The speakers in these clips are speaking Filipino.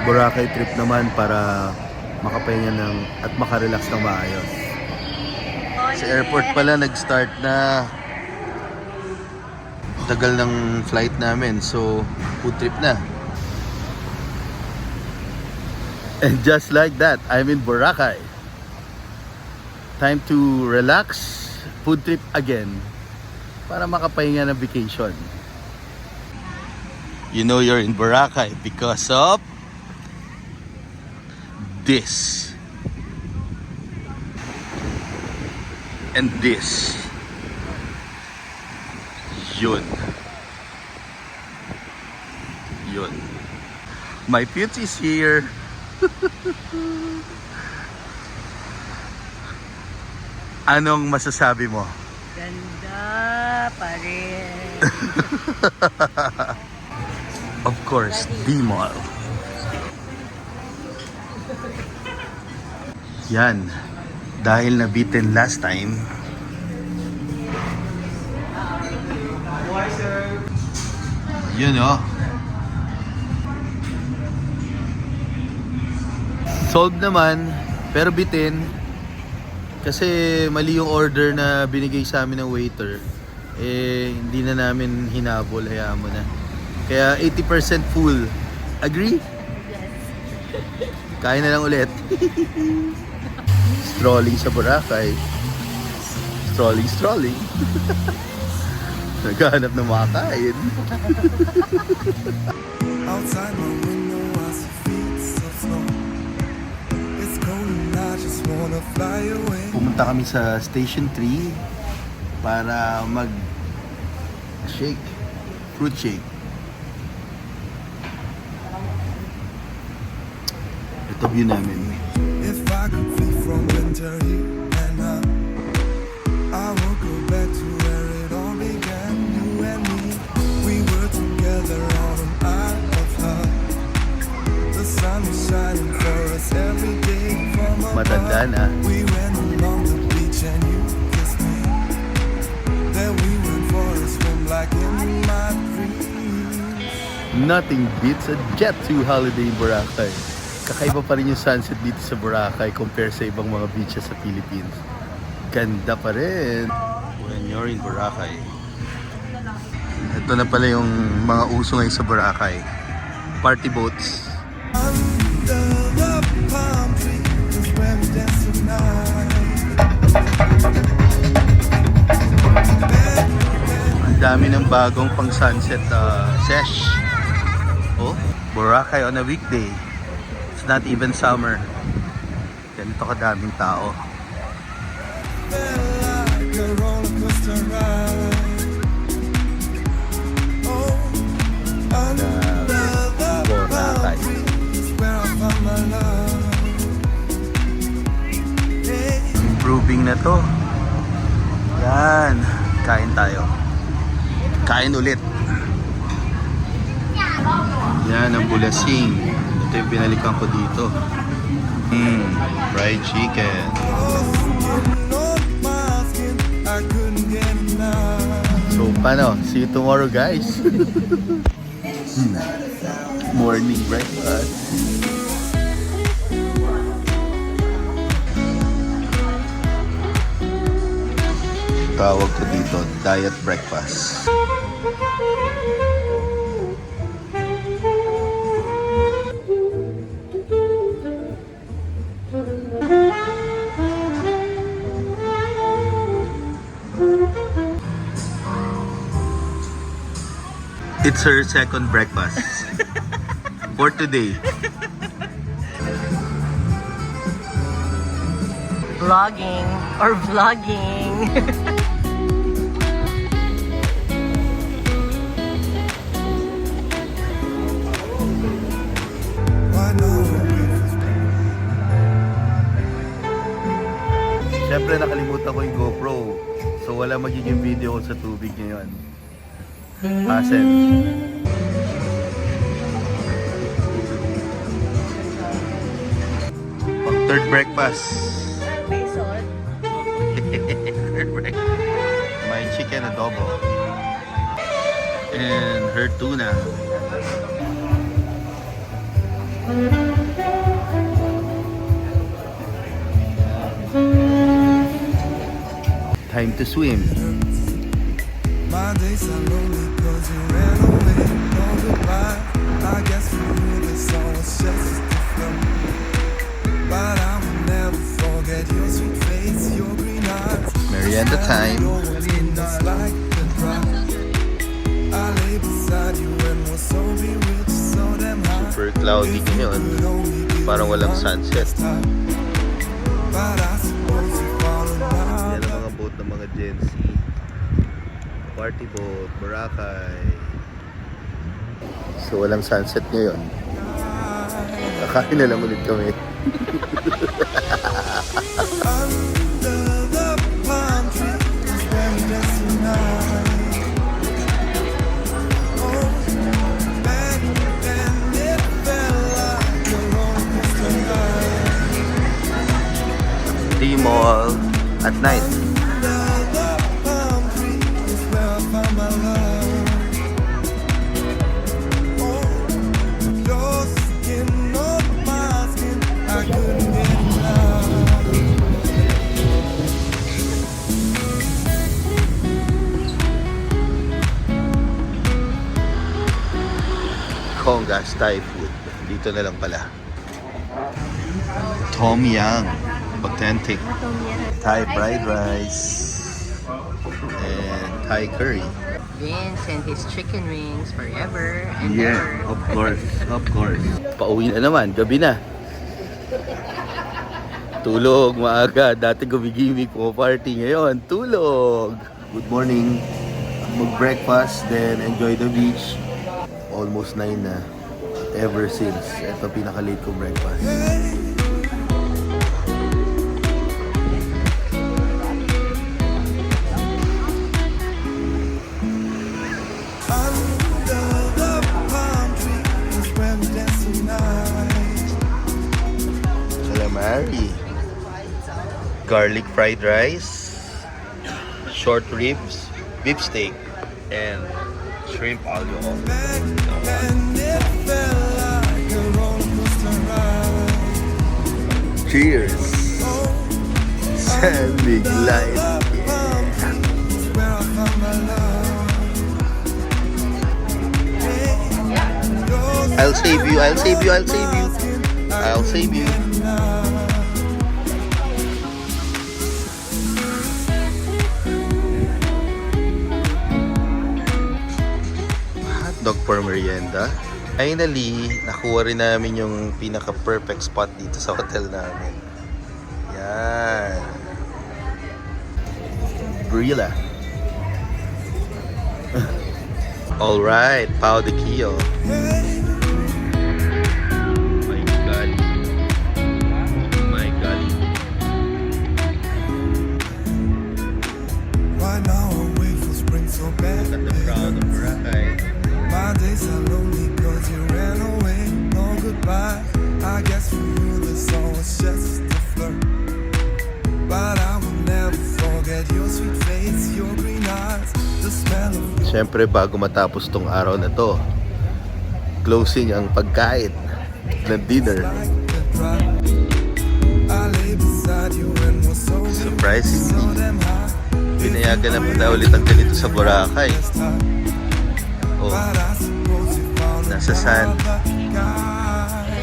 Boracay trip naman para makapahinga ng at makarelax ng maayos. Sa airport pala nag-start na. Tagal ng flight namin, so food trip na. And just like that, I'm in Boracay. Time to relax, food trip again para makapahinga ng vacation. You know you're in Boracay because of this and this. Yun. My beauty's here. Anong masasabi mo? Ganda pa rin. Of course, D-Mall. Yan. Dahil nabitin last time, yun oh. Solved naman, pero bitin. Kasi mali yung order na binigay sa amin ng waiter. Eh, hindi na namin hinabol, hayaan mo na. Kaya 80% full. Agree? Yes. Kain na lang ulit. Strolling sa Boracay. Strolling. Naghahanap ng makakain. Outside my window I see feet of snow. It's cold and I just wanna fly away. Pumunta kami sa Station 3 para mag-shake. Fruit shake. Ito view namin. If I could flee from winter here and now, I would go back to where it all began. You and me, we were together on an island of love. The sun was shining for us every day from above. Matanda na. We went along the beach and you kissed me. Then we went for a swim like in my dreams. Nothing beats a Jet 2 holiday in Boracay. Kakaiba pa rin yung sunset dito sa Boracay compare sa ibang mga beaches sa Philippines. Ganda pa rin. When you're in Boracay. Ito na pala yung mga uso ngayon sa Boracay. Party boats. Under the palm tree is where we dance tonight. Ang dami ng bagong pang sunset sesh. Oh, Boracay on a weekday. It's not even summer. Ganito kadaming tao. Felt like a roller coaster ride. Oh, under the palm tree is where I found my love. Hey. Improving na to. Yan. Kain tayo. Kain ulit. Yan ang bulasing. Ito yung binalikan ko dito. Fried chicken. So paano? See you tomorrow guys. Morning breakfast. Tawag ko dito, diet breakfast. It's her second breakfast for today. Vlogging or vlogging. Siyempre nakalimutan ko yung GoPro. So wala magiging video ko sa tubig ngayon. Hassle. Pang third breakfast. Third breakfast. My chicken adobo. And her tuna. Time to swim. My days are lonely cause you ran away. No goodbye. I guess for you this song was just a flow. But I will never forget your sweet face, your green eyes. Merienda time. Your skin is like the dry. I lay beside you and was so bewitched, so damn high. Super cloudy ngayon. Parang walang sunset. But I suppose you fall in love. Yan ang mga boat ng mga Gen Z. Party boat, Boracay. So walang sunset ngayon. Kakain na lang ulit kami. Under the palm tree is where we dance tonight. Oh, back then it felt like a roller coaster ride. D-Mall at night. Under the palm tree is where I found my love. Oh, your skin on my skin, I couldn't get enough. Kongas Thai food. Dito na lang pala. Tom Yum. Authentic. Thai fried rice. And Thai curry. Vince and his chicken wings forever and Yeah, ever. of course. Of course. Pauwi na naman. Gabi na. Tulog maaga. Dati gumigimik po party. Ngayon, tulog. Good morning. Mag-breakfast, then enjoy the beach. Almost 9 na. Ever since. Ito pinaka-late kong breakfast. Under the palm tree is where we dance tonight. Calamari. Garlic fried rice. Short ribs. Beef steak. And shrimp aglio olio. Back then it felt like a roller coaster ride. Cheers! Oh, Sandwich light. the palm tree is where I found my love. Hey, your I'll save you, I'll save you, I'll save you. I'll save you. Hotdog for merienda. Finally, nakuha rin namin yung pinaka-perfect spot dito sa hotel namin. Yan. Brilla. Alright, Pao de Quio. My God. My God. Right now I wait for spring so bad. Look at the crowd of Boracay. My days are lonely cause you ran away. No goodbye. I guess for you the song was just a flirt. But I will never forget your sweet face, your green eyes, the smell of your Siyempre, bago matapos tong araw na to, closing ang pagkain ng dinner. like the dry. I lay beside you and was so Surprisingly, so damn high. pinayagan na pala ulit ang ganito sa Boracay. Oh, But I suppose you found nasa sand. another guy.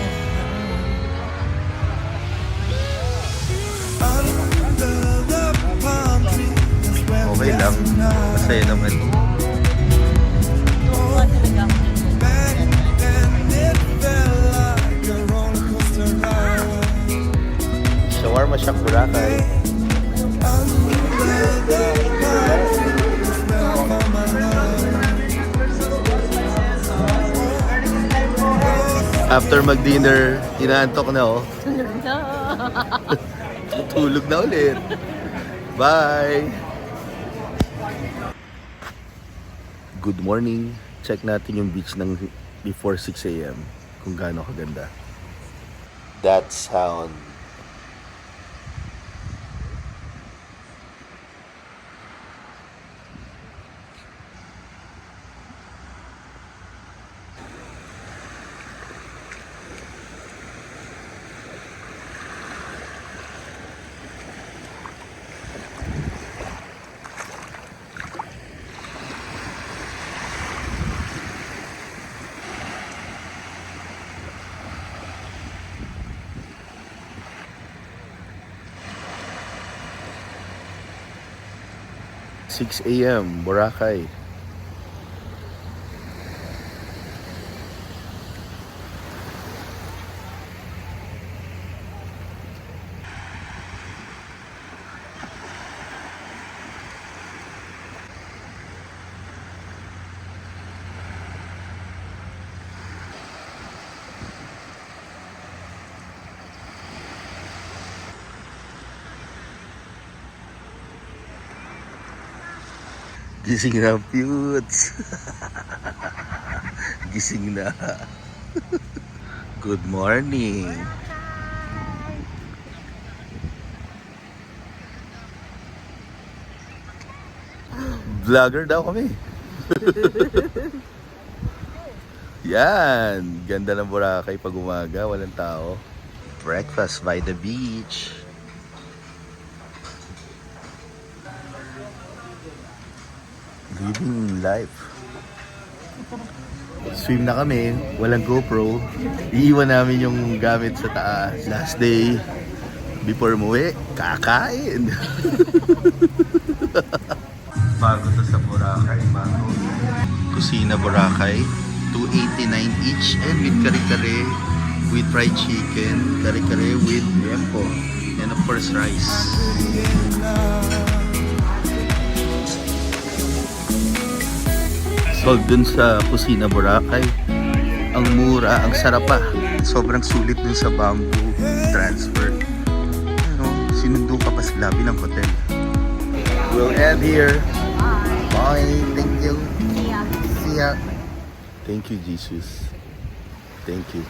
Under the palm tree is where we Okay lang. dance tonight. Masaya naman. Back then it felt like a roller coaster ride. Shawarma Shack Boracay. Under the palm tree is where I found my love. After mag-dinner, inaantok na oh. Tulog na ulit. Bye! Good morning. Check natin yung beach ng before 6 a.m. Kung gaano kaganda. That sound. 6 a.m. Boracay. Gising na, Putes. Gising na. Good morning. Vlogger daw kami. Yan. Ganda ng Boracay pag umaga. Walang tao. Breakfast by the beach. Living life. Swim na kami, walang GoPro. Iiwan namin yung gamit sa taas. Last day, before umuwi, kakain. Bago to sa Boracay, bago. Kusina Boracay, $2.89 each and with kare-kare, with fried chicken, kare-kare with liempo, and of course rice. So dun sa Kusina Boracay, ang mura, ang sarap pa. Sobrang sulit dun sa bamboo transfer. Ano, sinundo ka pa sa lobby ng hotel. We'll end here. Bye. Thank you. See ya. Thank you, Jesus. Thank you.